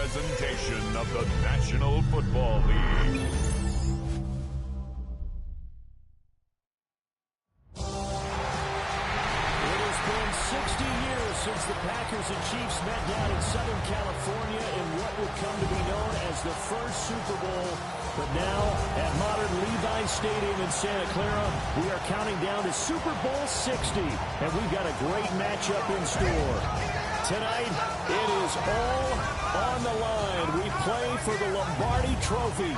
presentation of the National Football League. It has been 60 years since the Packers and Chiefs met down in Southern California in what would come to be known as the first Super Bowl. But now, at modern Levi Stadium in Santa Clara, we are counting down to Super Bowl 60, and we've got a great matchup in store. Tonight, it is all on the line. We play for the Lombardi Trophy,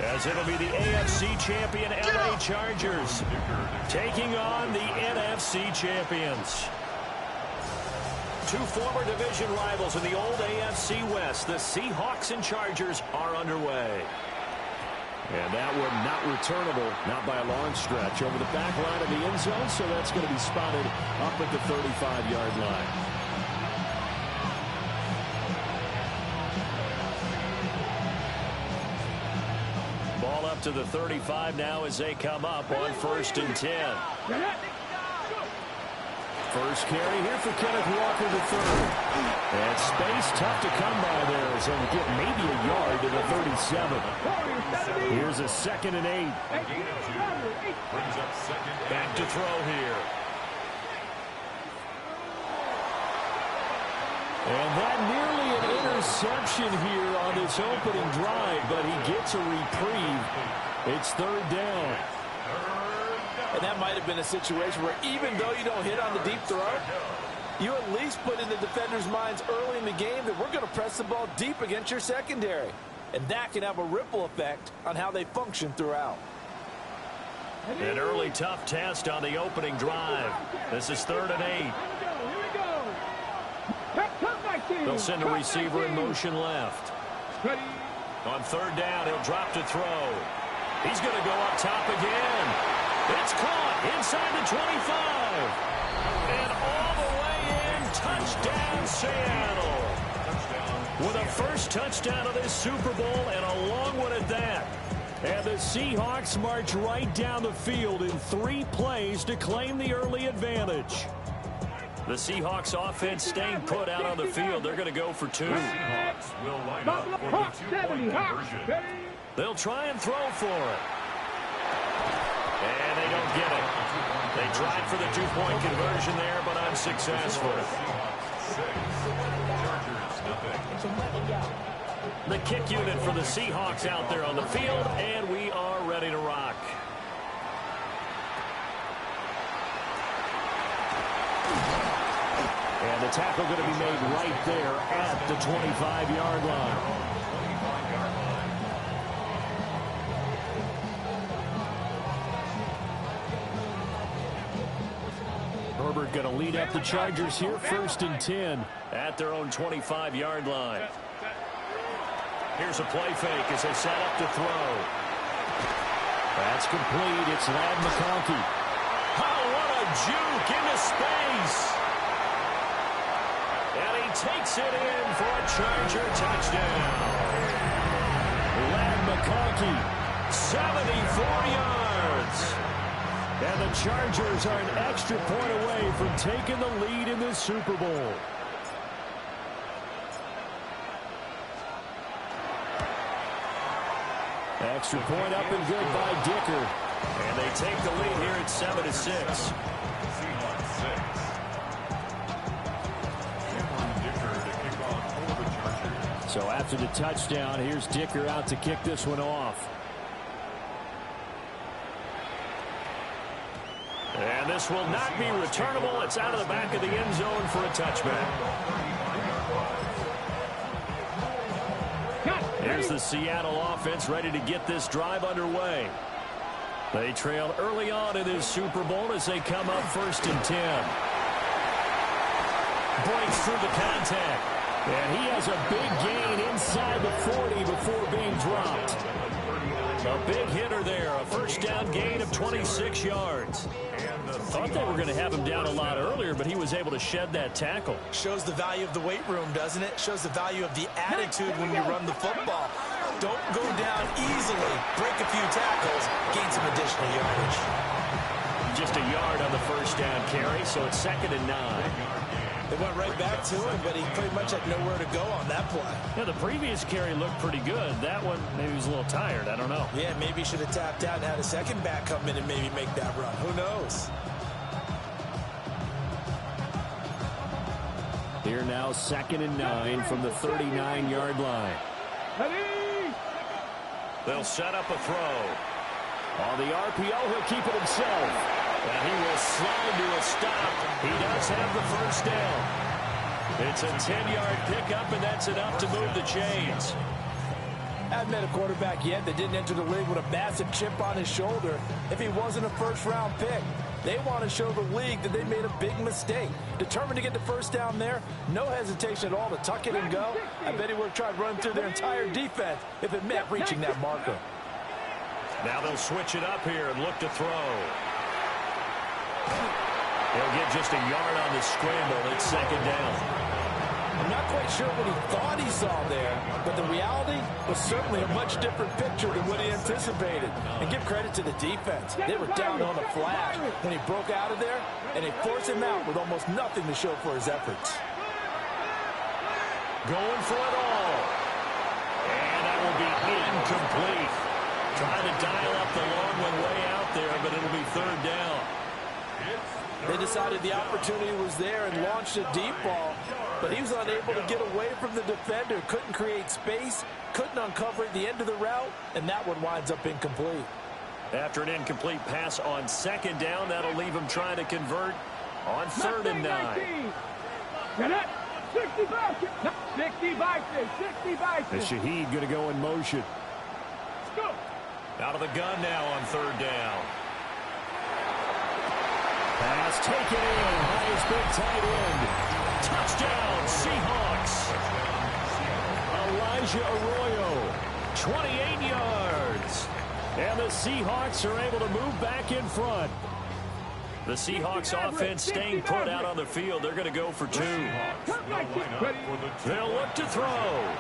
as it'll be the AFC champion LA Chargers taking on the NFC champions. Two former division rivals in the old AFC West, the Seahawks and Chargers, are underway. And that one not returnable, not by a long stretch, over the back line of the end zone, so that's going to be spotted up at the 35-yard line. Ball up to the 35 now as they come up on 1st and 10. First carry here for Kenneth Walker III. And space tough to come by there as he'll get maybe a yard to the 37. Here's a 2nd and 8. Back to throw here. And that nearly an interception here on this opening drive, but he gets a reprieve. It's 3rd down. And that might have been a situation where even though you don't hit on the deep throw, you at least put in the defenders' minds early in the game that we're going to press the ball deep against your secondary. And that can have a ripple effect on how they function throughout. An early tough test on the opening drive. This is 3rd and 8. They'll send a receiver in motion left. On 3rd down, he'll drop to throw. He's going to go up top again. It's caught inside the 25. And all the way in, touchdown Seattle. With a first touchdown of this Super Bowl and a long one at that. And the Seahawks march right down the field in 3 plays to claim the early advantage. The Seahawks offense staying put out on the field. They're going to go for 2. Seahawks will line up for the 2-point conversion. They'll try and throw for it. And they don't get it. They tried for the 2-point conversion there, but unsuccessful. The kick unit for the Seahawks out there on the field, and we are ready to rock. And the tackle going to be made right there at the 25-yard line. Herbert going to lead up the Chargers here, 1st and 10 at their own 25-yard line. Here's a play fake as they set up to throw. That's complete. It's Ladd McConkey. Oh, what a juke into space. And he takes it in for a Charger touchdown. Ladd McConkey, 74 yards. And the Chargers are an extra point away from taking the lead in this Super Bowl. Extra point up and good by Dicker. And they take the lead here at 7-6. So after the touchdown, here's Dicker out to kick this one off. And this will not be returnable. It's out of the back of the end zone for a touchback. Here's the Seattle offense ready to get this drive underway. They trailed early on in this Super Bowl as they come up 1st and 10. Breaks through the contact. And he has a big gain inside the 40 before being dropped. A big hitter there. A first down gain of 26 yards. Thought they were going to have him down a lot earlier, but he was able to shed that tackle. Shows the value of the weight room, doesn't it? Shows the value of the attitude when you run the football. Don't go down easily. Break a few tackles. Gain some additional yardage. Just a yard on the first down carry, so it's 2nd and 9. It went right back to him, but he pretty much had nowhere to go on that play. Yeah, the previous carry looked pretty good. That one, maybe he was a little tired. I don't know. Yeah, maybe he should have tapped out and had a second back come in and maybe make that run. Who knows? Here now, 2nd and 9 from the 39-yard line. They'll set up a throw. On the RPO, he'll keep it himself. And he will slide to a stop. He does have the first down. It's a 10-yard pickup, and that's enough to move the chains. I haven't met a quarterback yet that didn't enter the league with a massive chip on his shoulder if he wasn't a first-round pick. They want to show the league that they made a big mistake. Determined to get the first down there, no hesitation at all to tuck it and go. I bet he would have tried running through their entire defense if it meant reaching that marker. Now they'll switch it up here and look to throw. He'll get just a yard on the scramble. It's 2nd down. I'm not quite sure what he thought he saw there, but the reality was certainly a much different picture than what he anticipated. And give credit to the defense. They were down on the flash when he broke out of there, and they forced him out with almost nothing to show for his efforts. Going for it all. And that will be incomplete. Trying to dial up the long one way out there, but it'll be 3rd down. They decided the opportunity was there and launched a deep ball, but he was unable to get away from the defender, couldn't create space, couldn't uncover at the end of the route, and that one winds up incomplete. After an incomplete pass on 2nd down, that'll leave him trying to convert on 3rd and 9. And Shaheed going to go in motion. Out of the gun now on 3rd down. Pass taken in by his big tight end. Touchdown, Seahawks. Elijah Arroyo, 28 yards. And the Seahawks are able to move back in front. The Seahawks offense staying put out on the field. They're going to go for 2. They'll look to throw.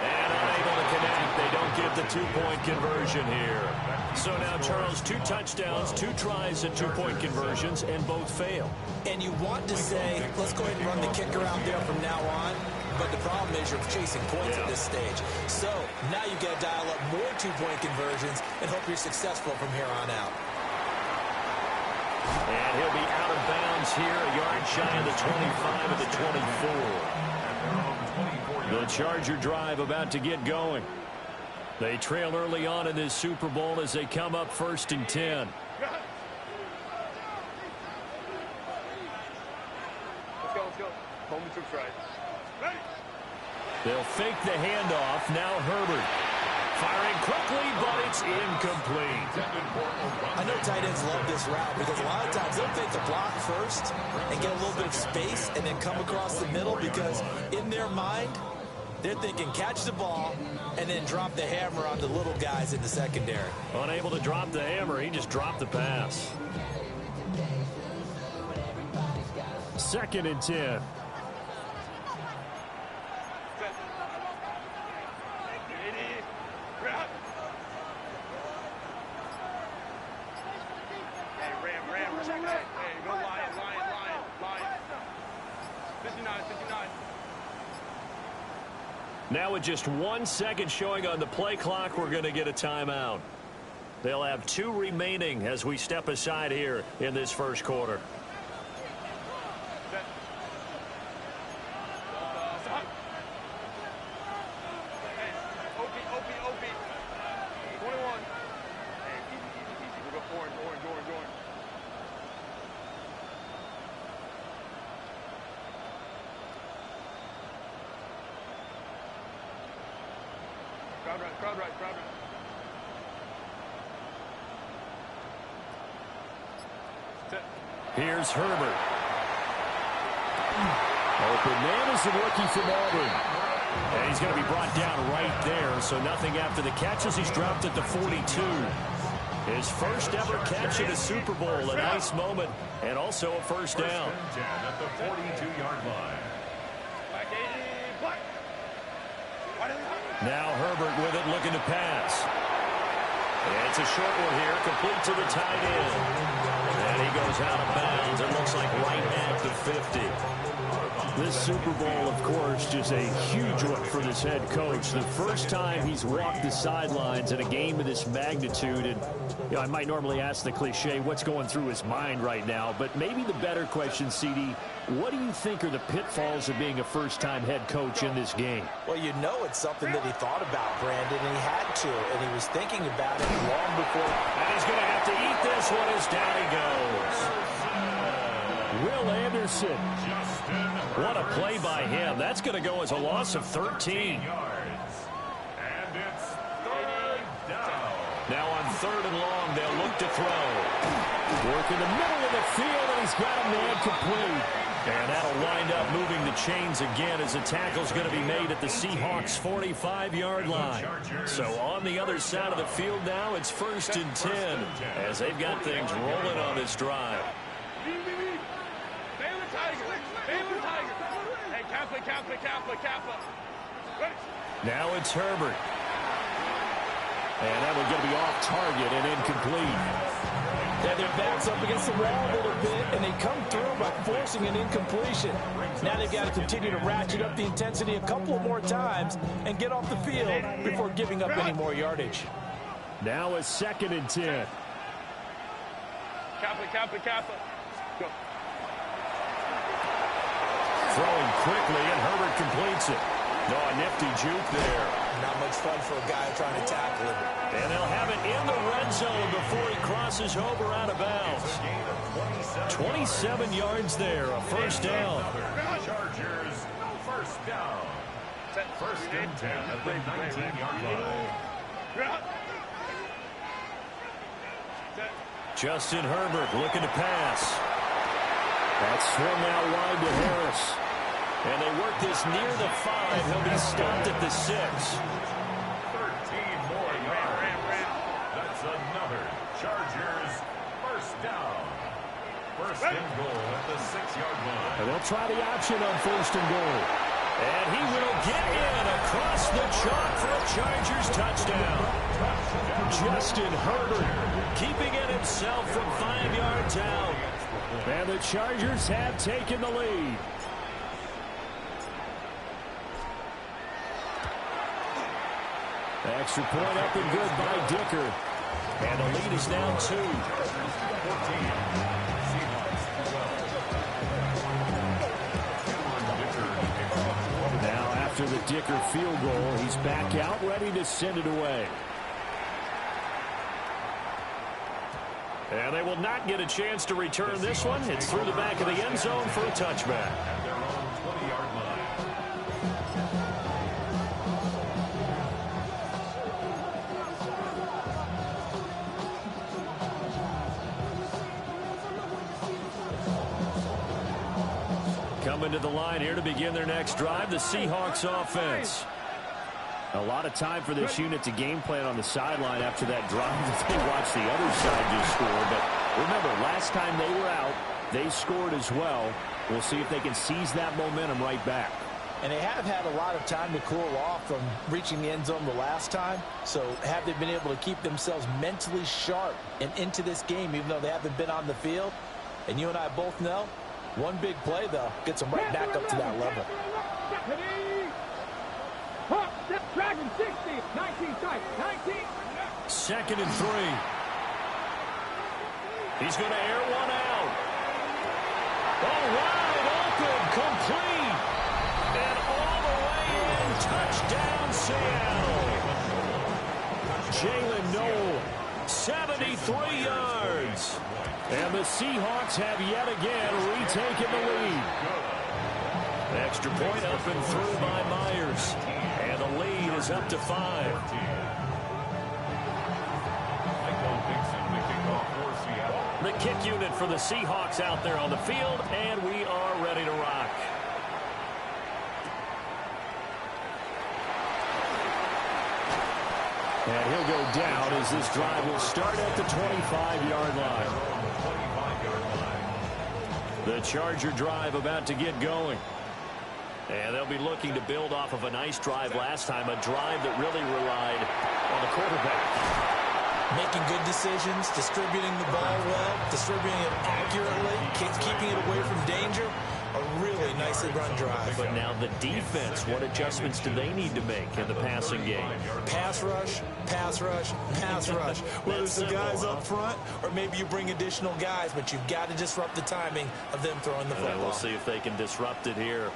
And unable to connect. They don't get the 2-point conversion here. So now, Charles, 2 touchdowns, 2 tries at 2-point conversions, and both fail. And you want to say, let's go ahead and run the kicker out there from now on. But the problem is you're chasing points at this stage. So now you've got to dial up more 2-point conversions and hope you're successful from here on out. And he'll be out of bounds here, a yard shy of the 25 of the 24. The Charger drive about to get going. They trail early on in this Super Bowl as they come up 1st and 10. Let's go, let's go. Moment to try. Ready. They'll fake the handoff. Now Herbert. Firing quickly, but it's incomplete. I know tight ends love this route because a lot of times they'll take the block first and get a little bit of space and then come across the middle because in their mind, they're thinking catch the ball and then drop the hammer on the little guys in the secondary. Unable to drop the hammer, he just dropped the pass. 2nd and 10. Now with just 1 second showing on the play clock, we're going to get a timeout. They'll have 2 remaining as we step aside here in this first quarter. Crowd right. Here's Herbert. Open man is the rookie from Auburn. And he's going to be brought down right there, so nothing after the catches. He's dropped at the 42. His first ever catch in a Super Bowl, a nice moment, and also a first down. At the 42-yard line. Now Herbert with it, looking to pass. It's a short one here, complete to the tight end. And he goes out of bounds. It looks like right at the 50. This Super Bowl, of course, just a huge one for this head coach. The first time he's walked the sidelines in a game of this magnitude. And you know, I might normally ask the cliche, what's going through his mind right now? But maybe the better question, CD, what do you think are the pitfalls of being a first-time head coach in this game? Well, you know it's something that he thought about, Brandon, and he had to. And he was thinking about it long before. And he's going to have to eat this one as down he goes. Will Anderson. What a play by him. That's going to go as a loss of 13. And it's third down. Now on 3rd and long, they'll look to throw. Work in the middle of the field, and he's got a man complete. And that'll wind up moving the chains again as the tackle's going to be made at the Seahawks' 45-yard line. So on the other side of the field now, it's 1st and 10 as they've got things rolling on this drive. Now it's Herbert. And that one's going to be off target and incomplete. Yeah, their back's up against the wall a little bit, and they come through by forcing an incompletion. Now they've got to continue to ratchet up the intensity a couple of more times and get off the field before giving up any more yardage. Now a 2nd and 10. Kappa. Go. Throwing quickly, and Herbert completes it. No, a nifty juke there. Not much fun for a guy trying to tackle him. And they'll have it in the red zone before he crosses over out of bounds. 27 yards there, a 1st down. Chargers, first down. 1st and 10 at the 19-yard line. Justin Herbert looking to pass. That's swung out wide to Harris. And they work this near the 5. He'll be stopped at the 6. 13 more yards. That's another Chargers first down. 1st and goal at the 6-yard line. And they'll try the option on 1st and goal. And he will get in across the chalk for a Chargers touchdown. Justin Herbert keeping it himself from 5 yards out. And the Chargers have taken the lead. Extra point up and good by Dicker. And the lead is now 2. 14. Now after the Dicker field goal, he's back out ready to send it away. And they will not get a chance to return this one. It's through the back of the end zone for a touchback. At their own 20-yard line. Coming to the line here to begin their next drive, the Seahawks offense. A lot of time for this unit to game plan on the sideline after that drive that they watched the other side just score. But remember, last time they were out, they scored as well. We'll see if they can seize that momentum right back. And they have had a lot of time to cool off from reaching the end zone the last time. So have they been able to keep themselves mentally sharp and into this game, even though they haven't been on the field? And you and I both know, one big play, though, gets them right back up to that level. Dragon 60, 19 tight, 19. 2nd and 3. He's going to air one out. Oh, wide open, complete. And all the way in, touchdown Seattle. Jalen Noel, 73 yards. And the Seahawks have yet again retaken the lead. Extra point up and through by Myers. And the lead is up to 5. The kick unit for the Seahawks out there on the field, and we are ready to rock. And he'll go down as this drive will start at the 25-yard line. The Charger drive about to get going. And they'll be looking to build off of a nice drive last time, a drive that really relied on the quarterback. Making good decisions, distributing the ball well, distributing it accurately, keeping it away from danger. A really nicely run drive. But now the defense, what adjustments do they need to make in the passing game? Pass rush, pass rush, pass rush. Whether it's the guys up front or maybe you bring additional guys, but you've got to disrupt the timing of them throwing the football. We'll see if they can disrupt it here.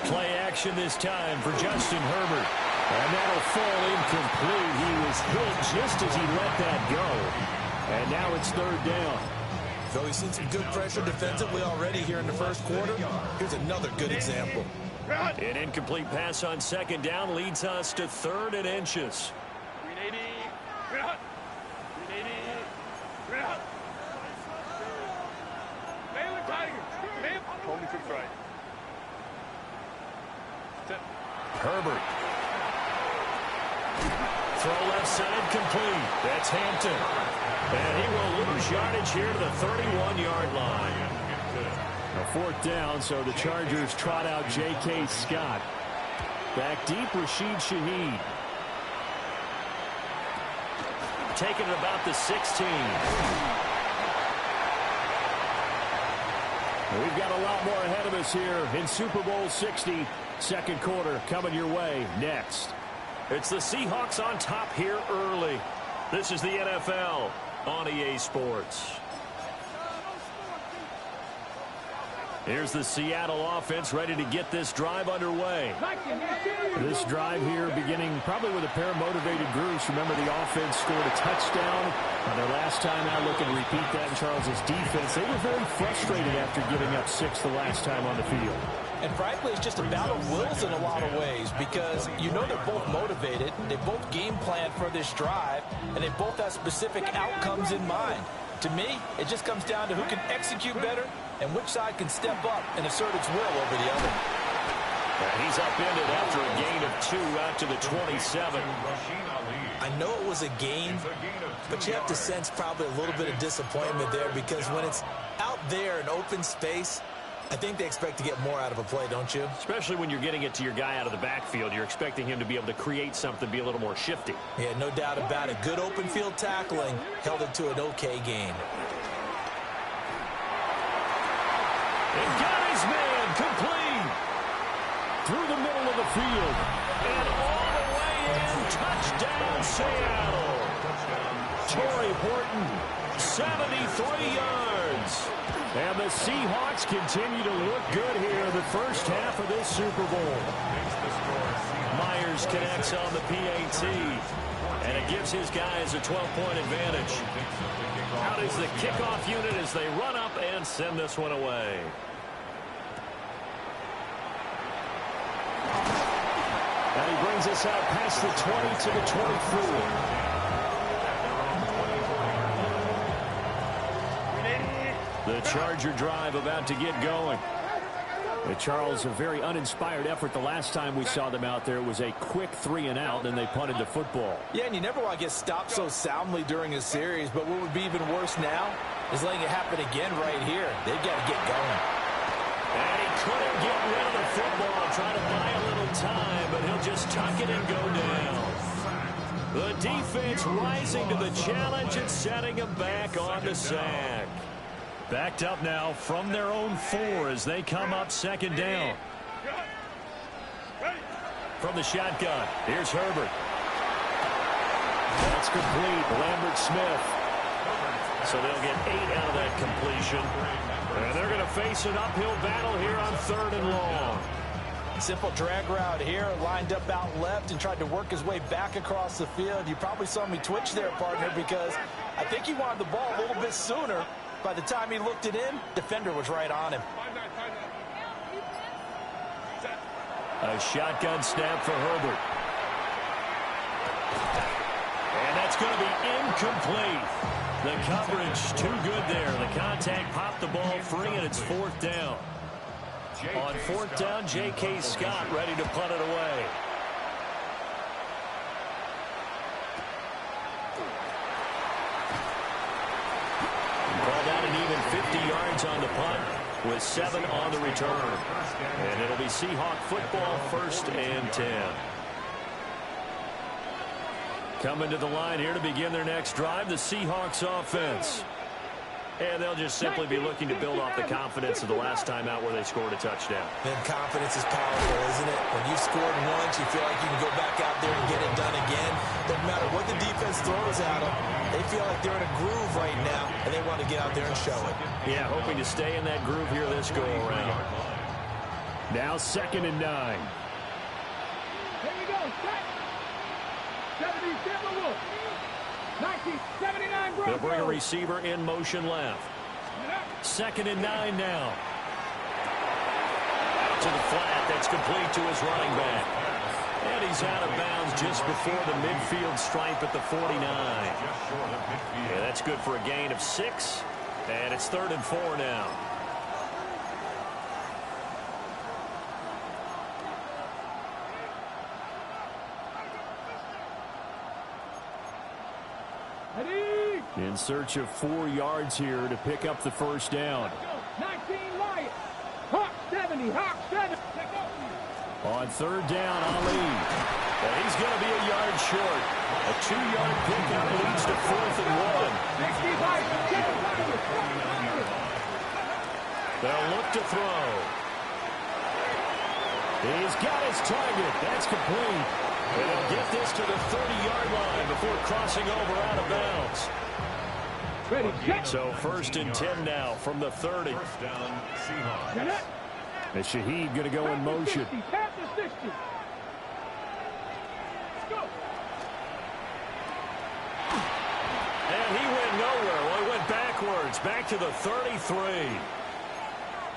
Play action this time for Justin Herbert. And that'll fall incomplete. He was hit just as he let that go. And now it's third down. So we've seen some good pressure defensively already here in the first quarter. Here's another good example. An incomplete pass on second down leads us to 3rd and inches. Herbert. Throw left side complete. That's Hampton. And he will lose yardage here to the 31-yard line. A 4th down, so the Chargers trot out J.K. Scott. Back deep, Rashid Shaheed. Taking it about the 16. We've got a lot more ahead of us here in Super Bowl 60. Second quarter coming your way next. It's the Seahawks on top here early. This is the NFL on EA Sports. Here's the Seattle offense ready to get this drive underway. This drive here beginning probably with a pair of motivated groups. Remember, the offense scored a touchdown on their last time out. Looking to repeat that in Charles's defense. They were very frustrated after giving up 6 the last time on the field. And frankly, it's just a battle of wills in a lot of ways because you know they're both motivated. They both game plan for this drive, and they both have specific outcomes in mind. To me, it just comes down to who can execute better and which side can step up and assert its will over the other. And he's upended after a gain of 2 out to the 27. I know it was a gain, but you have to sense probably a little bit of disappointment there because when it's out there in open space, I think they expect to get more out of a play, don't you? Especially when you're getting it to your guy out of the backfield. You're expecting him to be able to create something, be a little more shifty. Yeah, no doubt about it. Good open field tackling held it to an okay gain. And got his man complete. Through the middle of the field. And all the way in. Touchdown, Seattle. Torrey Horton, 73 yards. And the Seahawks continue to look good here in the first half of this Super Bowl. Myers connects on the PAT. And it gives his guys a 12-point advantage. Out is the kickoff unit as they run up and send this one away. And he brings us out past the 20 to the 24. The Charger drive about to get going. Charles, a very uninspired effort the last time we saw them out there. It was a quick 3-and-out, and they punted the football. Yeah, and you never want to get stopped so soundly during a series, but what would be even worse now is letting it happen again right here. They've got to get going. And he couldn't get rid of the football, trying to buy a little time, but he'll just tuck it and go down. The defense rising to the challenge and setting him back on the sack. Backed up now from their own 4 as they come up second down. From the shotgun, here's Herbert. That's complete. Lambert Smith. So they'll get 8 out of that completion. And they're going to face an uphill battle here on 3rd and long. Simple drag route here, lined up out left and tried to work his way back across the field. You probably saw me twitch there, partner, because I think he wanted the ball a little bit sooner. By the time he looked it in, defender was right on him. A shotgun snap for Herbert. And that's going to be incomplete. The coverage too good there. The contact popped the ball free, and it's 4th down. On 4th down, J.K. Scott ready to punt it away. Called out an even 50 yards on the punt with 7 on the return. And it'll be Seahawk football, 1st and 10. Coming to the line here to begin their next drive, the Seahawks offense. And they'll just simply be looking to build off the confidence of the last time out where they scored a touchdown. And confidence is powerful, isn't it? When you've scored once, you feel like you can go back out there and get it done again. Doesn't matter what the defense throws at them. They feel like they're in a groove right now, and they want to get out there and show it. Yeah, hoping to stay in that groove here this go-around. Now 2nd and 9. Here we go. 77 Wolf. 1979 Broncos. They'll bring a receiver in motion left. 2nd and 9 now. Out to the flat. That's complete to his running back. And he's out of bounds just before the midfield stripe at the 49. Yeah, that's good for a gain of 6. And it's 3rd and 4 now. In search of 4 yards here to pick up the first down. 19 Lions. Hawk 70. Hawk 70. On 3rd down, Ali. And he's going to be a yard short. A 2-yard pickup leads to 4th and 1. They'll look to throw. He's got his target. That's complete. And he'll get this to the 30-yard line before crossing over out of bounds. So 1st and 10 now from the 30. First down, Seahawks. And Shaheed going to go in motion. And he went nowhere. Well, he went backwards. Back to the 33.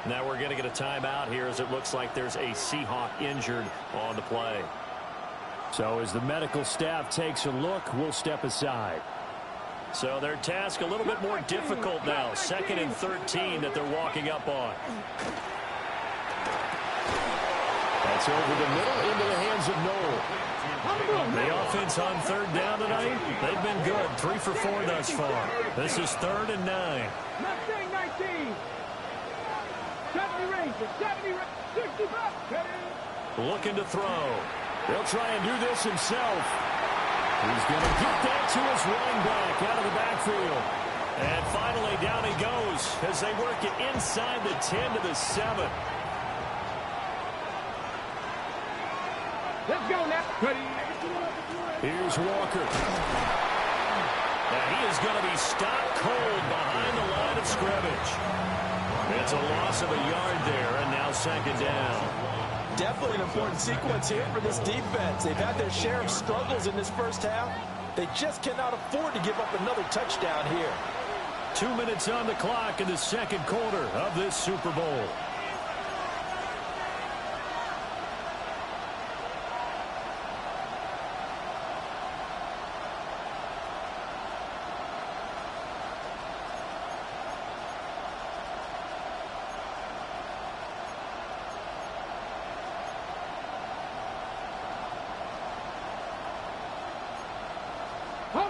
Now we're going to get a timeout here as it looks like there's a Seahawk injured on the play. So as the medical staff takes a look, we'll step aside. So their task a little bit more difficult now. 2nd and 13 that they're walking up on. That's over the middle into the hands of Noel. The offense on 3rd down tonight, they've been good. 3 for 4 thus far. This is 3rd and 9. Mustang 19. 70 Rangers. 70 65. Looking to throw. He'll try and do this himself. He's going to get that to his running back out of the backfield. And finally down he goes as they work it inside the 10 to the 7. Let's go now. Here's Walker. Now he is going to be stopped cold behind the line of scrimmage. It's a loss of a yard there, and now 2nd down. Definitely an important sequence here for this defense. They've had their share of struggles in this first half. They just cannot afford to give up another touchdown here. 2 minutes on the clock in the 2nd quarter of this Super Bowl.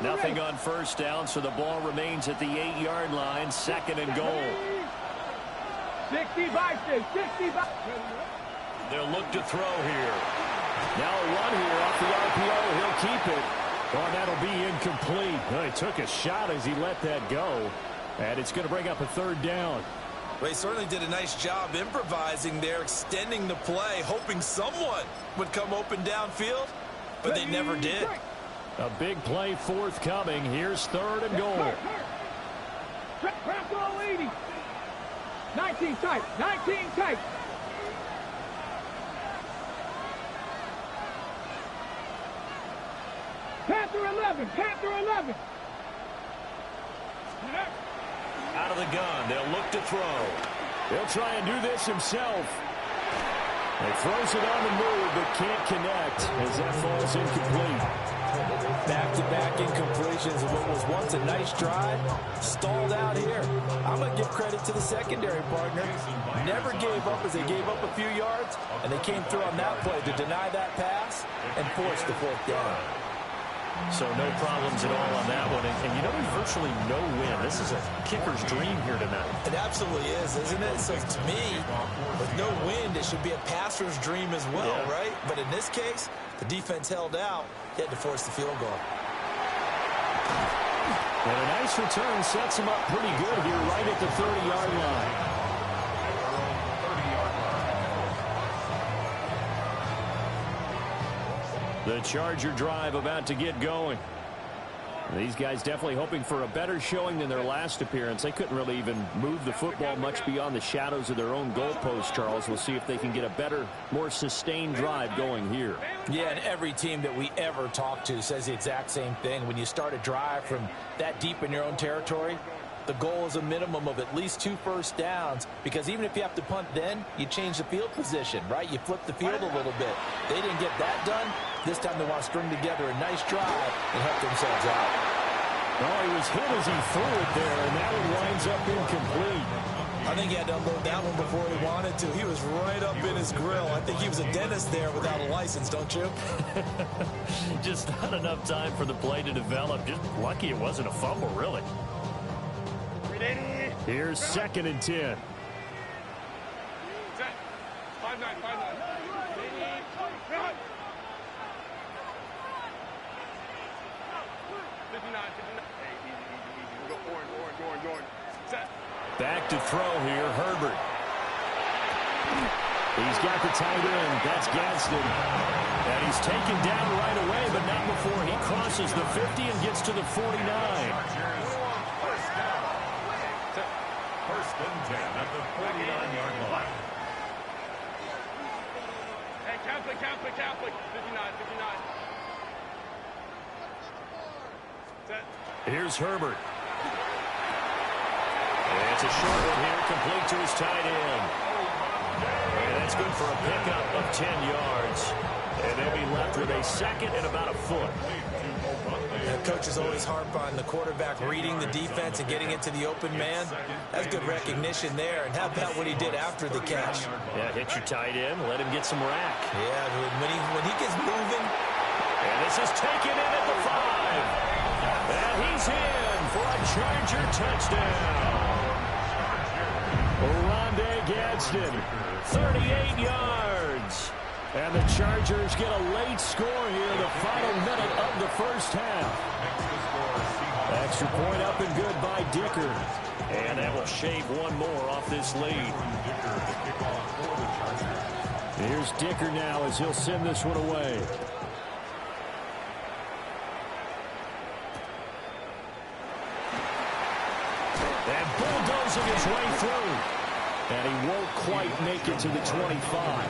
Nothing on 1st down, so the ball remains at the 8-yard line. 2nd and goal. 65. They'll look to throw here. Now a run here off the RPO. He'll keep it. Oh, that'll be incomplete. Well, he took a shot as he let that go. And it's going to bring up a 3rd down. Well, he certainly did a nice job improvising there, extending the play, hoping someone would come open downfield, but they never did. A big play forthcoming. Here's 3rd and goal. Press all 80. 19 tight. 19 tight. Panther 11. Panther 11. Out of the gun. They'll look to throw. He'll try and do this himself. He throws it on the move, but can't connect as that falls incomplete. Back-to-back incompletions of what was once a nice drive, stalled out here. I'm going to give credit to the secondary partner. Never gave up as they gave up a few yards, and they came through on that play to deny that pass and force the 4th down. So no problems at all on that one. And you know, there's virtually no win. This is a kicker's dream here tonight. It absolutely is, isn't it? So to me, with no wind, it should be a passer's dream as well, right? But in this case, the defense held out. He had to force the field goal. And a nice return sets him up pretty good here right at the 30-yard line. The Charger drive about to get going. These guys definitely hoping for a better showing than their last appearance. They couldn't really even move the football much beyond the shadows of their own goalpost, Charles. We'll see if they can get a better, more sustained drive going here. Yeah, and every team that we ever talk to says the exact same thing. When you start a drive from that deep in your own territory, the goal is a minimum of at least 2 first downs, because even if you have to punt then, you change the field position, right? You flip the field a little bit. They didn't get that done. This time they want to string together a nice drive and help themselves out. Oh, he was hit as he threw it there, and that one winds up incomplete. I think he had to unload that one before he wanted to. He was right up in his grill. I think he was a dentist there without a license, don't you? Just not enough time for the play to develop. Just lucky it wasn't a fumble, really. Here's 2nd and 10. 5-9. Back to throw here, Herbert. He's got the tight end. That's Gadsden. And he's taken down right away, but not before he crosses the 50 and gets to the 49. First and 10 at the 49-yard line. Hey, Catholic. 59. Set. Here's Herbert. And it's a short one here, complete to his tight end. And that's good for a pickup of 10 yards. And they'll be left with a 2nd and about a foot. And coaches always harp on the quarterback reading the defense and getting it to the open man. That's good recognition there. And how about what he did after the catch? Yeah, hit your tight end, let him get some rack. Yeah, when he gets moving. And this is taken in at the 5. And he's in for a Charger touchdown. Rondé Gadsden, 38 yards. And the Chargers get a late score here, the final minute of the first half. Extra point up and good by Dicker. And that will shave one more off this lead. Here's Dicker now as he'll send this one away. And bulldozing his way through. And he won't quite make it to the 25.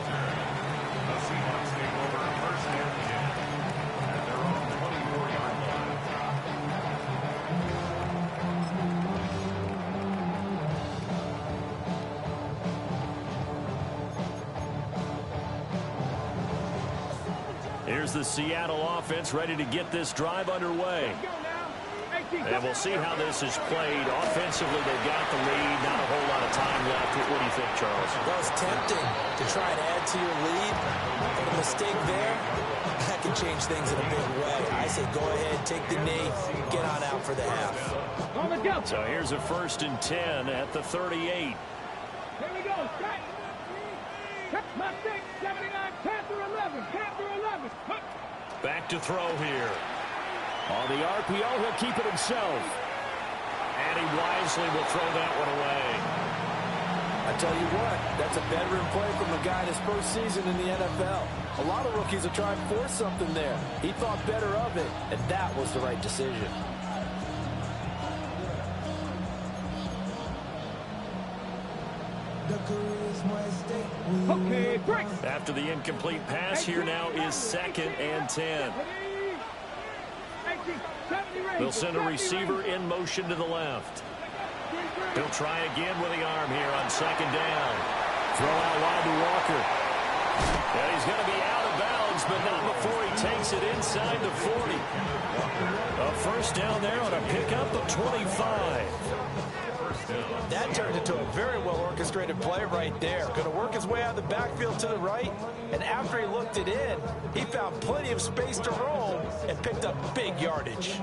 Here's the Seattle offense ready to get this drive underway. And we'll see how this is played. Offensively, they've got the lead. Not a whole lot of time left. What do you think, Charles? Well, it's tempting to try and add to your lead. But a mistake there, that can change things in a big way. I say go ahead, take the knee, get on out for the half. So here's a 1st and 10 at the 38. Here we go. Mustang 79, Panther 11. Back to throw here. On the RPO, he'll keep it himself. And he wisely will throw that one away. I tell you what, that's a veteran play from a guy in his first season in the NFL. A lot of rookies are trying to force something there. He thought better of it, and that was the right decision. Okay, break. After the incomplete pass, here now is 2nd and 10. They'll send a receiver in motion to the left. He'll try again with the arm here on 2nd down. Throw out wide to Walker. And he's going to be out of bounds, but not before he takes it inside the 40. A first down there on a pickup of 25. That turned into a very well-orchestrated play right there. Going to work his way out of the backfield to the right, and after he looked it in, he found plenty of space to roam and picked up big yardage.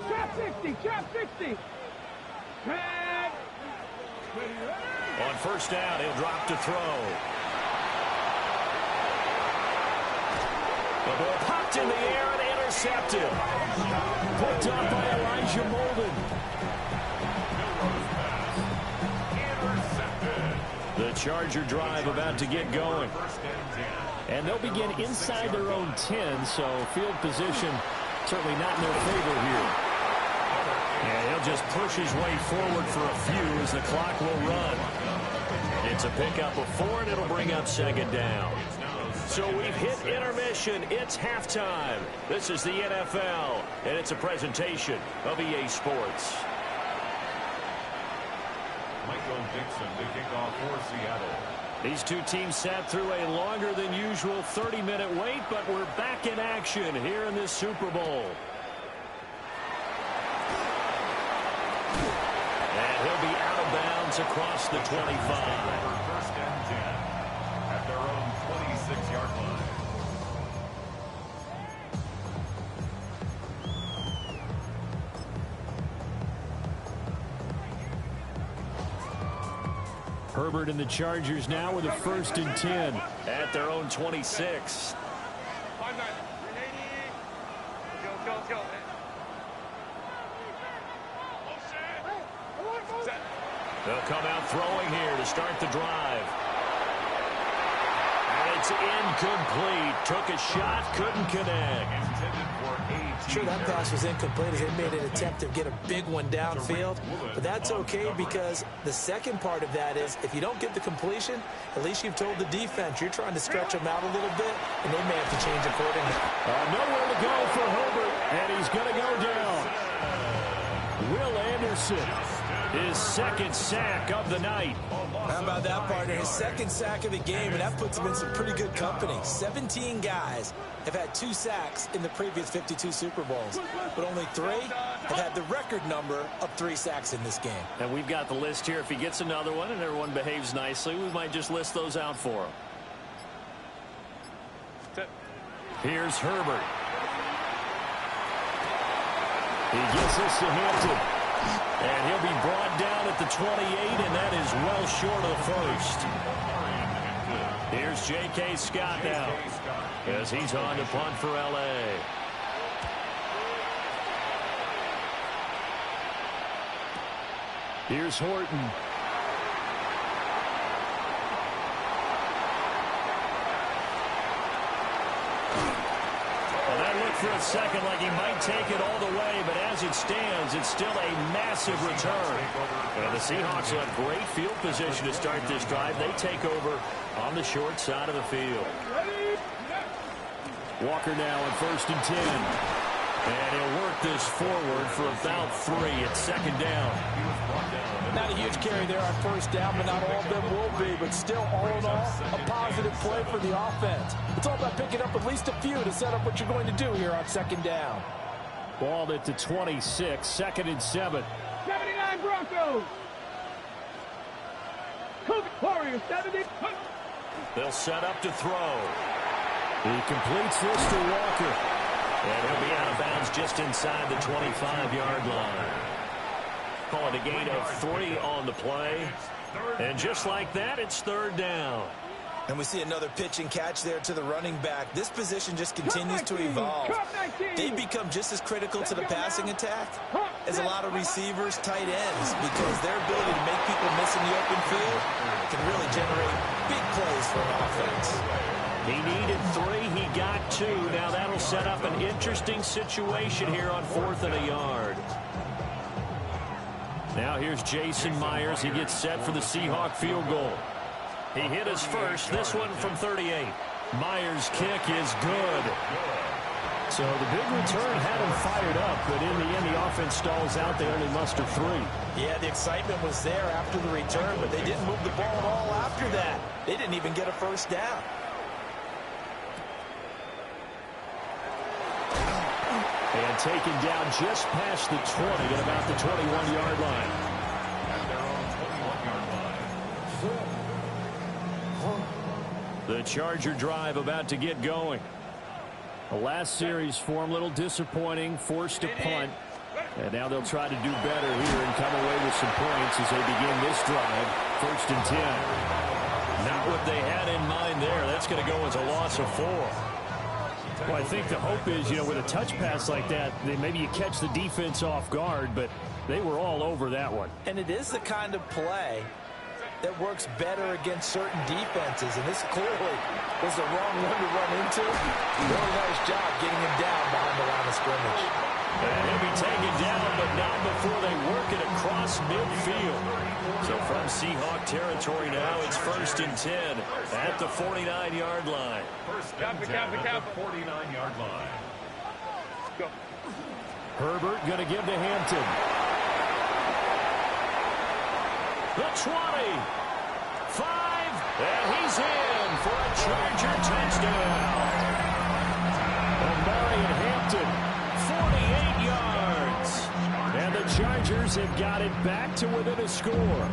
Trap 60, trap 60. On first down, he'll drop to throw. The ball popped in the air and intercepted. Picked up by Elijah Molden. The Charger drive about to get going. And they'll begin inside their own 10, so field position certainly not in their favor here. And he'll just push his way forward for a few as the clock will run. It's a pickup of 4, and it'll bring up second down. So we've hit intermission. It's halftime. This is the NFL, and it's a presentation of EA Sports. Michael Dixon to kick off for Seattle. These two teams sat through a longer than usual 30-minute wait, but we're back in action here in this Super Bowl. And he'll be out of bounds across the 25. First and 10 at their own 26-yard line. Herbert and the Chargers now with a first and 10 at their own 26. They'll come out throwing here to start the drive. And it's incomplete. Took a shot, couldn't connect. Sure, that pass was incomplete as they made an attempt to get a big one downfield. But that's okay because the second part of that is if you don't get the completion, at least you've told the defense you're trying to stretch them out a little bit, and they may have to change accordingly. Nowhere to go for Herbert, and he's going to go down. Will Anderson, his second sack of the night. How about that, partner? His second sack of the game, and that puts him in some pretty good company. 17 guys have had 2 sacks in the previous 52 Super Bowls, but only 3 have had the record number of 3 sacks in this game. And we've got the list here. If he gets another one and everyone behaves nicely, we might just list those out for him. Here's Herbert. He gets this to Hampton. And he'll be brought down at the 28, and that is well short of the first. Here's J.K. Scott now as he's on to punt for L.A. Here's Horton. For a second like he might take it all the way, but as it stands, it's still a massive return. And the Seahawks will have great field position to start this drive. They take over on the short side of the field. Walker now on first and 10. And he'll work this forward for about 3 at second down. Not a huge carry there on first down, but not all of them will be. But still, all in all, a positive play for the offense. It's all about picking up at least a few to set up what you're going to do here on second down. Ball at the 26, second and 7. 79 Broncos. Warriors 70. They'll set up to throw. He completes this to Walker. And he'll be out of bounds just inside the 25-yard line. Call it a gain of 3 on the play. And just like that, it's third down. And we see another pitch and catch there to the running back. This position just continues to evolve. They become just as critical to the passing attack as a lot of receivers, tight ends, because their ability to make people miss in the open field can really generate big plays for an offense. He needed 3. He got 2. Now that'll set up an interesting situation here on 4th and a yard. Now here's Jason Myers. He gets set for the Seahawk field goal. He hit his first. This one from 38. Myers' kick is good. So the big return had him fired up, but in the end the offense stalls out. They only muster 3. Yeah, the excitement was there after the return, but they didn't move the ball at all after that. They didn't even get a first down. And And taken down just past the 20 at about the 21-yard line. At their own 21-yard line. The Charger drive about to get going. The last series for them, a little disappointing, forced to punt. And now they'll try to do better here and come away with some points as they begin this drive. 1st and 10. Not what they had in mind there. That's going to go as a loss of 4. Well, I think the hope is, with a touch pass like that, maybe you catch the defense off guard, but they were all over that one. And it is the kind of play that works better against certain defenses, and this clearly was the wrong one to run into. Really nice job getting him down behind the line of scrimmage. And he'll be taken down, but not before they work it across midfield. So from Seahawk territory now, it's 1st and 10 at the 49-yard line. First and 10 at the 49-yard line. Go. Herbert going to give to Hampton. The 20. 5. And he's in for a Charger touchdown. Marion Hampton, 48 yards. And the Chargers have got it back to within a score.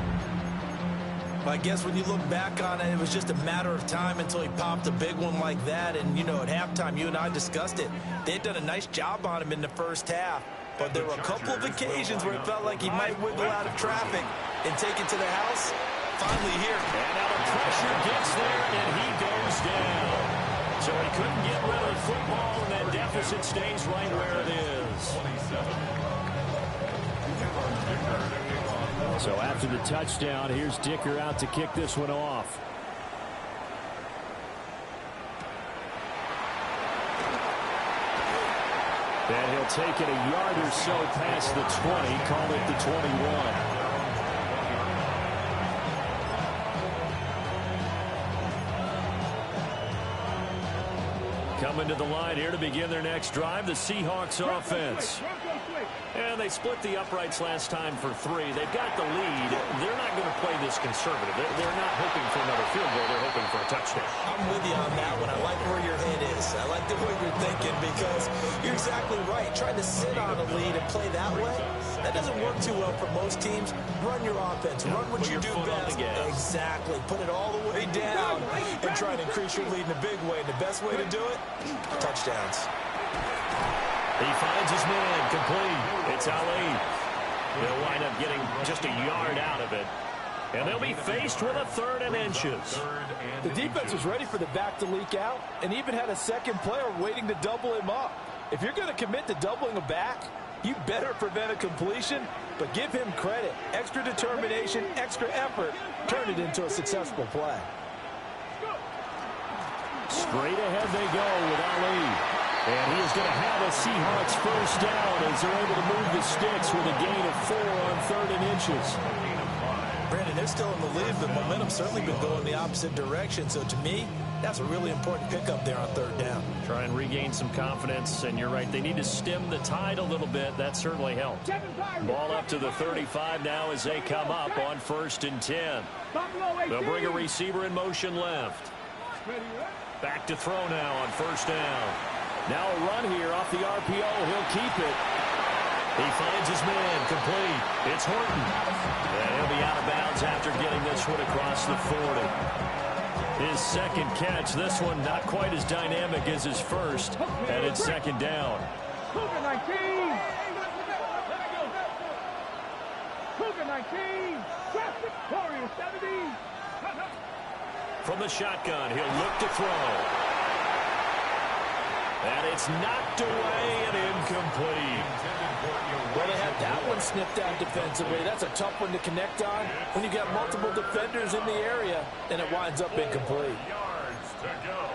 I guess when you look back on it, it was just a matter of time until he popped a big one like that. And, at halftime, you and I discussed it. They had done a nice job on him in the first half. But there were a couple of occasions where it felt like he might wiggle out of traffic and take it to the house. Finally here. And now the pressure gets there, and he goes down. So he couldn't get rid of the football, and that deficit stays right where it is. So after the touchdown, here's Dicker out to kick this one off. And he'll take it a yard or so past the 20, call it the 21. Coming to the line here to begin their next drive, the Seahawks offense. And they split the uprights last time for 3. They've got the lead. They're not going to play this conservative. They're not hoping for another field goal. They're hoping for a touchdown. I'm with you on that one. I like where your head is. I like the way you're thinking because you're exactly right. Trying to sit on a lead and play that way, that doesn't work too well for most teams. Run your offense. Run what you do best. Exactly. Put it all the way down and try and increase your lead in a big way. And the best way to do it, touchdowns. He finds his man, complete. It's Ali. They'll wind up getting just a yard out of it. And they'll be faced with a 3rd and inches. The defense was ready for the back to leak out and even had a second player waiting to double him up. If you're going to commit to doubling a back, you better prevent a completion, but give him credit. Extra determination, extra effort, turn it into a successful play. Straight ahead they go with Ali. And he is going to have a Seahawks first down as they're able to move the sticks with a gain of 4 on 3rd and inches. Brandon, they're still in the lead, but momentum's certainly been going the opposite direction. So to me, that's a really important pickup there on 3rd down. Try and regain some confidence, and you're right. They need to stem the tide a little bit. That certainly helped. Ball up to the 35 now as they come up on 1st and 10. They'll bring a receiver in motion left. Back to throw now on 1st down. Now a run here off the RPO. He'll keep it. He finds his man, complete. It's Horton. And he'll be out of bounds after getting this one across the 40. His second catch, this one not quite as dynamic as his first, and it's 2nd down. Cougar 19. Cougar 19. Traffic Warrior 70. From the shotgun, he'll look to throw. And it's knocked away and incomplete. Well, they had that one snipped out defensively. That's a tough one to connect on when you got multiple defenders in the area, and it winds up incomplete. Yards to go.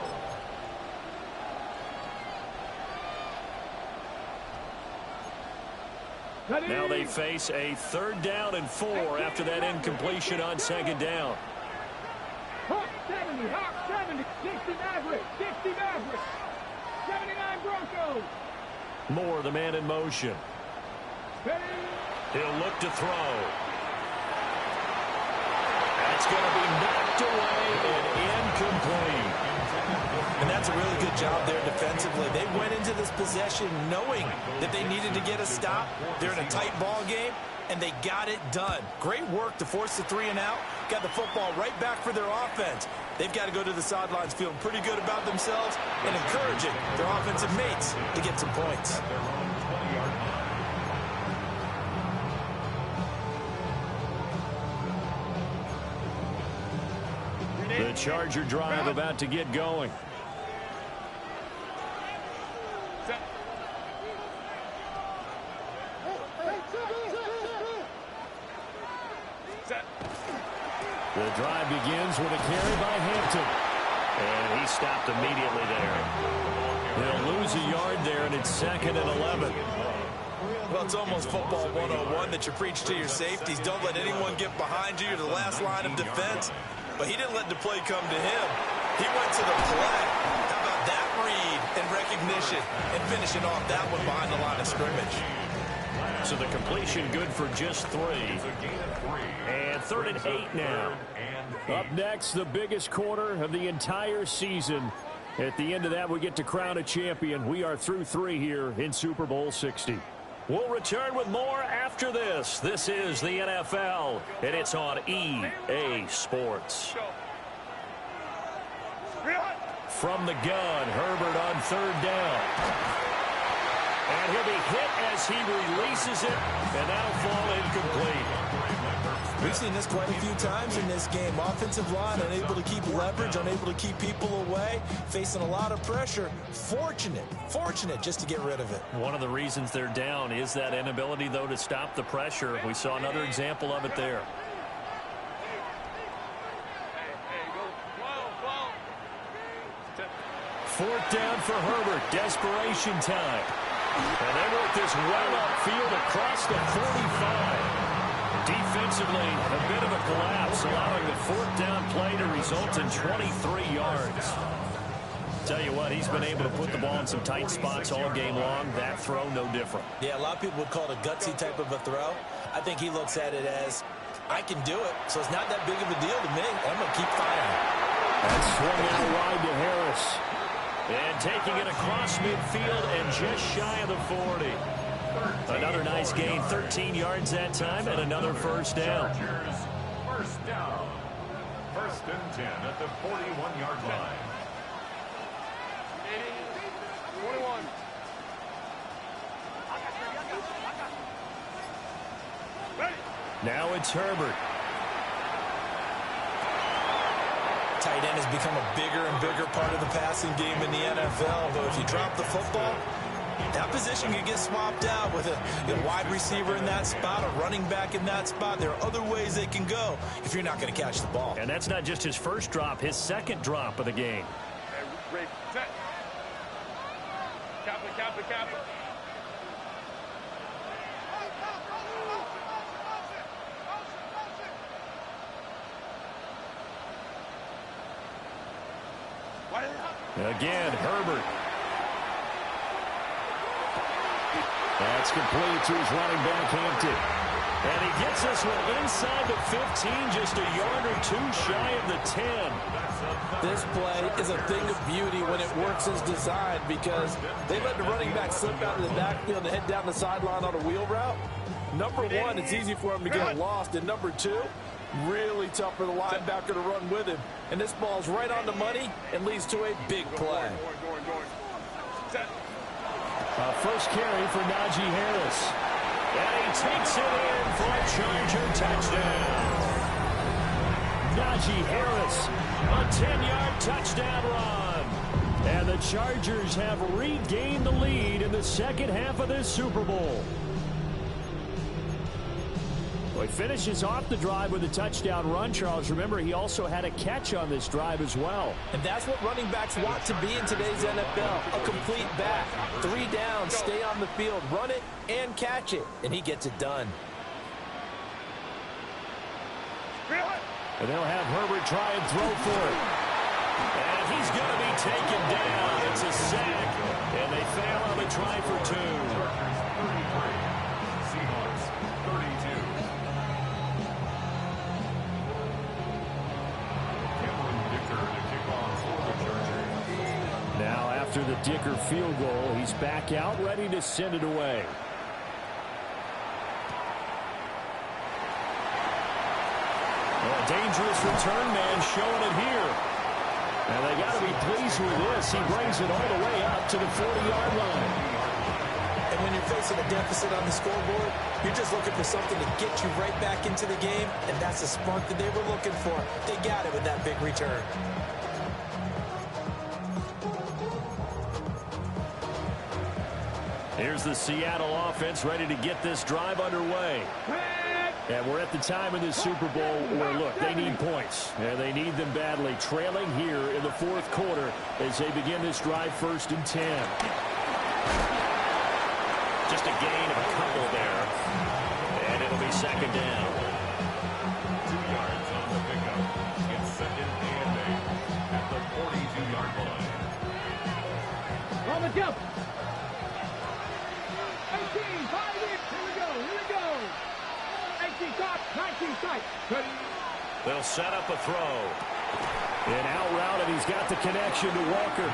Now they face a 3rd down and 4 after that incompletion on 2nd down. Hawk 70, Hawk 70, 60 Maverick, 60 Maverick, 79 Broncos. Moore, the man in motion. Ready? He'll look to throw. That's going to be knocked away and incomplete. And that's a really good job there defensively. They went into this possession knowing that they needed to get a stop. They're in a tight ball game, and they got it done. Great work to force the 3 and out. Got the football right back for their offense. They've got to go to the sidelines feeling pretty good about themselves and encouraging their offensive mates to get some points. The Charger drive about to get going. The drive begins with a carry by Hampton. And he stopped immediately there. They'll lose a yard there, and it's 2nd and 11. Well, it's almost football 101 that you preach to your safeties. Don't let anyone get behind you. You're the last line of defense. But he didn't let the play come to him. He went to the play. How about that read and recognition and finishing off that one behind the line of scrimmage? So the completion good for just 3. And 3rd and 8 now. Up next, the biggest quarter of the entire season. At the end of that, we get to crown a champion. We are through 3 here in Super Bowl 60. We'll return with more after this. This is the NFL, and it's on EA Sports. From the gun, Herbert on 3rd down. And he'll be hit as he releases it, and that'll fall incomplete. We've seen this quite a few times in this game. Offensive line unable to keep leverage, unable to keep people away, facing a lot of pressure. Fortunate just to get rid of it. One of the reasons they're down is that inability, though, to stop the pressure. We saw another example of it there. Fourth down for Herbert. Desperation time. And they work this well upfield across the 45. Defensively, a bit of a collapse, allowing the 4th down play to result in 23 yards. Tell you what, he's been able to put the ball in some tight spots all game long. That throw, no different. Yeah, a lot of people would call it a gutsy type of a throw. I think he looks at it as, I can do it, so it's not that big of a deal to me. I'm going to keep firing. That's swung out wide to Harris. And taking it across midfield and just shy of the 40. Another nice gain, 13 yards that time, and another first down. First down. 1st and 10 at the 41-yard line. 21. Now it's Herbert. Tight end has become a bigger and bigger part of the passing game in the NFL. But if you drop the football, that position could get swapped out with a wide receiver in that spot, a running back in that spot. There are other ways they can go if you're not going to catch the ball. And that's not just his first drop, his 2nd drop of the game. Set. Cap. Again, Herbert. That's complete to his running back, Hampton. And he gets this one inside the 15, just a yard or 2 shy of the 10. This play is a thing of beauty when it works as designed because they let the running back slip out of the backfield and head down the sideline on a wheel route. Number 1, it's easy for him to get lost. And number 2, really tough for the linebacker to run with him. And this ball's right on the money and leads to a big play. First carry for Najee Harris. And he takes it in for a Charger touchdown. Najee Harris, a 10-yard touchdown run. And the Chargers have regained the lead in the 2nd half of this Super Bowl. Well, he finishes off the drive with a touchdown run, Charles. Remember, he also had a catch on this drive as well. And that's what running backs want to be in today's NFL. A complete back. 3 downs, stay on the field, run it, and catch it. And he gets it done. And they'll have Herbert try and throw for it. And he's going to be taken down. It's a sack. And they fail on the try for 2. after the Dicker field goal. He's back out, ready to send it away. A dangerous return man showing it here. And they got to be pleased with this. He brings it all the way up to the 40-yard line. And when you're facing a deficit on the scoreboard, you're just looking for something to get you right back into the game, and that's the spark that they were looking for. They got it with that big return. Here's the Seattle offense ready to get this drive underway. And we're at the time in this Super Bowl where, look, they need points. And they need them badly. Trailing here in the fourth quarter as they begin this drive 1st and 10. Just a gain of a couple there. And it'll be 2nd down. 2 yards on the pickup. It's 2nd and 8 at the 42-yard line. On the jump. 18, 5 in. Here we go. Here we go. 18 top, 19 tight. They'll set up a throw. And out route, and he's got the connection to Walker.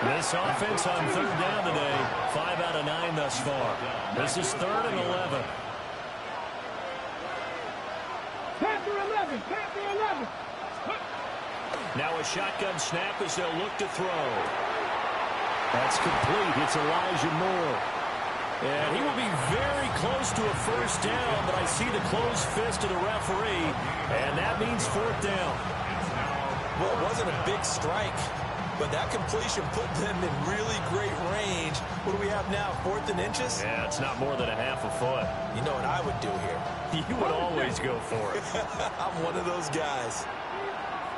This offense on 3rd down today, 5 out of 9 thus far. This is 3rd and 11. Panther 11, Panther 11. Now a shotgun snap as they'll look to throw. That's complete. It's Elijah Moore. And he will be very close to a 1st down, but I see the closed fist of the referee, and that means 4th down. Well, it wasn't a big strike, but that completion put them in really great range. What do we have now, 4th and inches? Yeah, it's not more than a half a foot. You know what I would do here? You would always go for it. I'm one of those guys.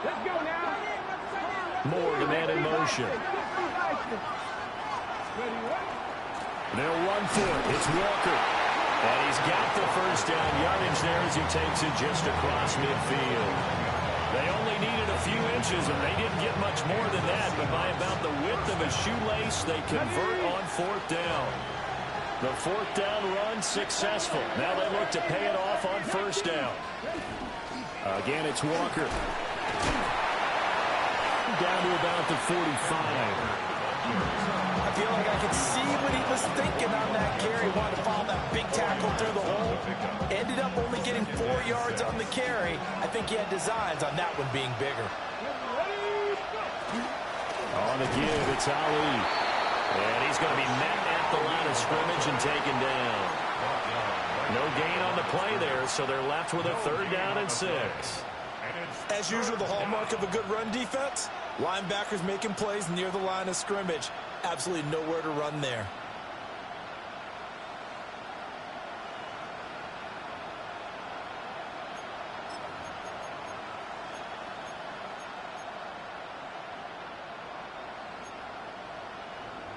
Let's go now. Moore, the man in motion. They'll run for it. It's Walker. And he's got the 1st down yardage there as he takes it just across midfield. They only needed a few inches, and they didn't get much more than that, but by about the width of a shoelace, they convert on 4th down. The 4th down run successful. Now they look to pay it off on 1st down. Again, it's Walker. Down to about the 45. I feel like I could see what he was thinking on that carry. Wanted to follow that big tackle through the hole. Ended up only getting 4 yards on the carry. I think he had designs on that one being bigger. On the give, it's Ali. And he's going to be met at the line of scrimmage and taken down. No gain on the play there, so they're left with a 3rd down and 6. As usual, the hallmark of a good run defense, linebackers making plays near the line of scrimmage. Absolutely nowhere to run there.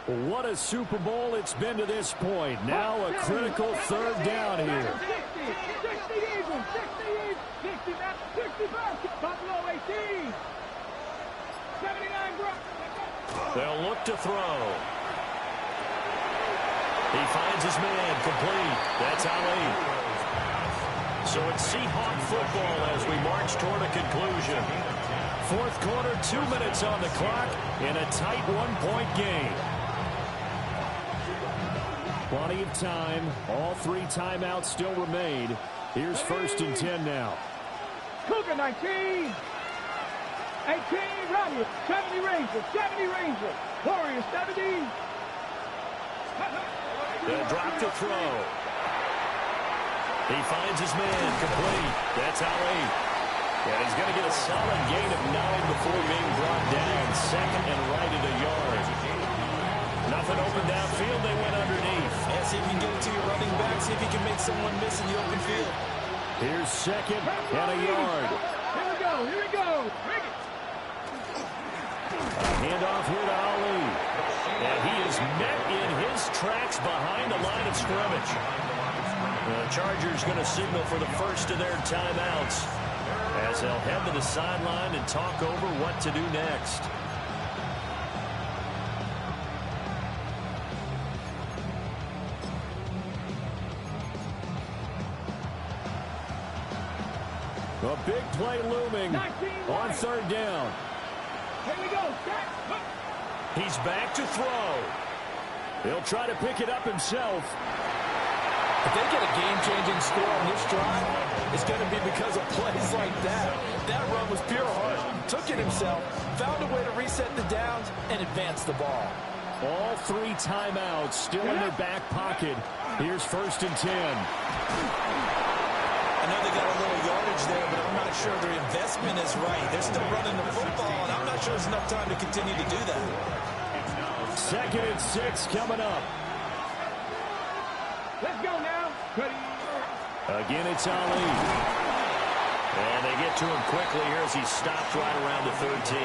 What a Super Bowl it's been to this point. Now a critical 3rd down here. 65, Buffalo 18. 79, They'll look to throw. He finds his man complete. That's Ali. So it's Seahawk football as we march toward a conclusion. 4th quarter, 2 minutes on the clock in a tight 1-point game. Plenty of time. All 3 timeouts still remain. Here's 1st and 10 now. Cougar 19. 18, Robbie. 70 Ranger. 70 Ranger. Warriors 70. They'll drop to throw. He finds his man complete. That's Ali. And he's going to get a solid gain of 9 before being brought down. 2nd and right at a yard. Nothing open downfield. They went underneath. Yeah, see if you can get it to your running back. See if you can make someone miss in the open field. Here's 2nd and a yard. Here we go. Here we go. Bring it. A handoff here to Ali. And he is met in his tracks behind the line of scrimmage. The Chargers going to signal for the first of their timeouts as they'll head to the sideline and talk over what to do next. A big play looming on 3rd down. Here we go. He's back to throw. He'll try to pick it up himself. If they get a game-changing score on this drive, it's going to be because of plays like that. That run was pure heart. Took it himself, found a way to reset the downs, and advance the ball. All 3 timeouts still in their back pocket. Here's 1st and 10. I know they got a little yardage there, but I'm not sure their investment is right. They're still running the football, and I'm not sure there's enough time to continue to do that. 2nd and 6 coming up. Let's go now. Again, it's Ali. And they get to him quickly here as he stopped right around the 13.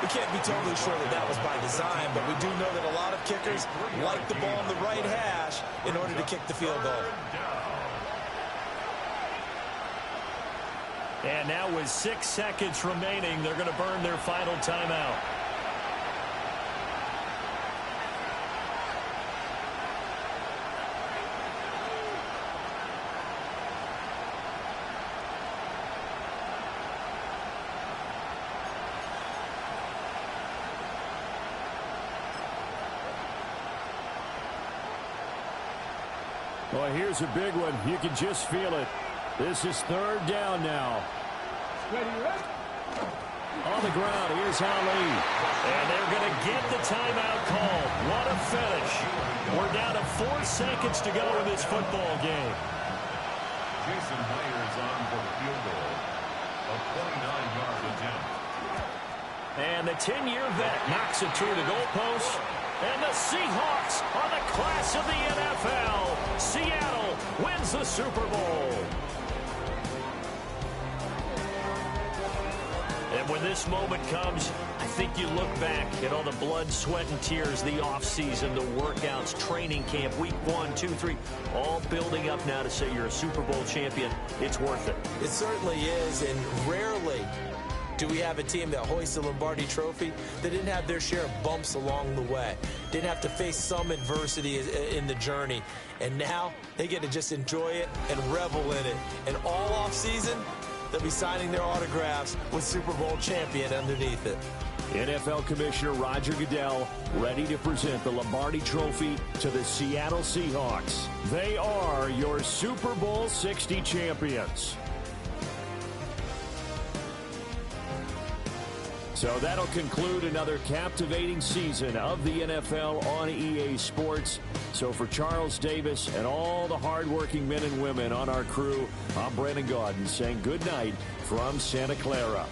We can't be totally sure that that was by design, but we do know that a lot of kickers like the ball in the right hash in order to kick the field goal. And now with 6 seconds remaining, they're going to burn their final timeout. Well, here's a big one. You can just feel it. This is 3rd down now. On the ground, here's Ali. And they're going to get the timeout called. What a finish. We're down to 4 seconds to go in this football game. Jason Myers on for the field goal. A 29-yard attempt. And the 10-year vet knocks it through the goalpost. And the Seahawks are the class of the NFL. Seattle wins the Super Bowl. And when this moment comes, I think you look back at all the blood, sweat, and tears, the offseason, the workouts, training camp, week 1, 2, 3, all building up now to say you're a Super Bowl champion. It's worth it. It certainly is, and rarely do we have a team that hoists the Lombardi Trophy that didn't have their share of bumps along the way, didn't have to face some adversity in the journey, and now they get to just enjoy it and revel in it. And all offseason, they'll be signing their autographs with Super Bowl champion underneath it. NFL Commissioner Roger Goodell ready to present the Lombardi Trophy to the Seattle Seahawks. They are your Super Bowl 60 champions. So that'll conclude another captivating season of the NFL on EA Sports. So for Charles Davis and all the hardworking men and women on our crew, I'm Brandon Gaudin saying good night from Santa Clara.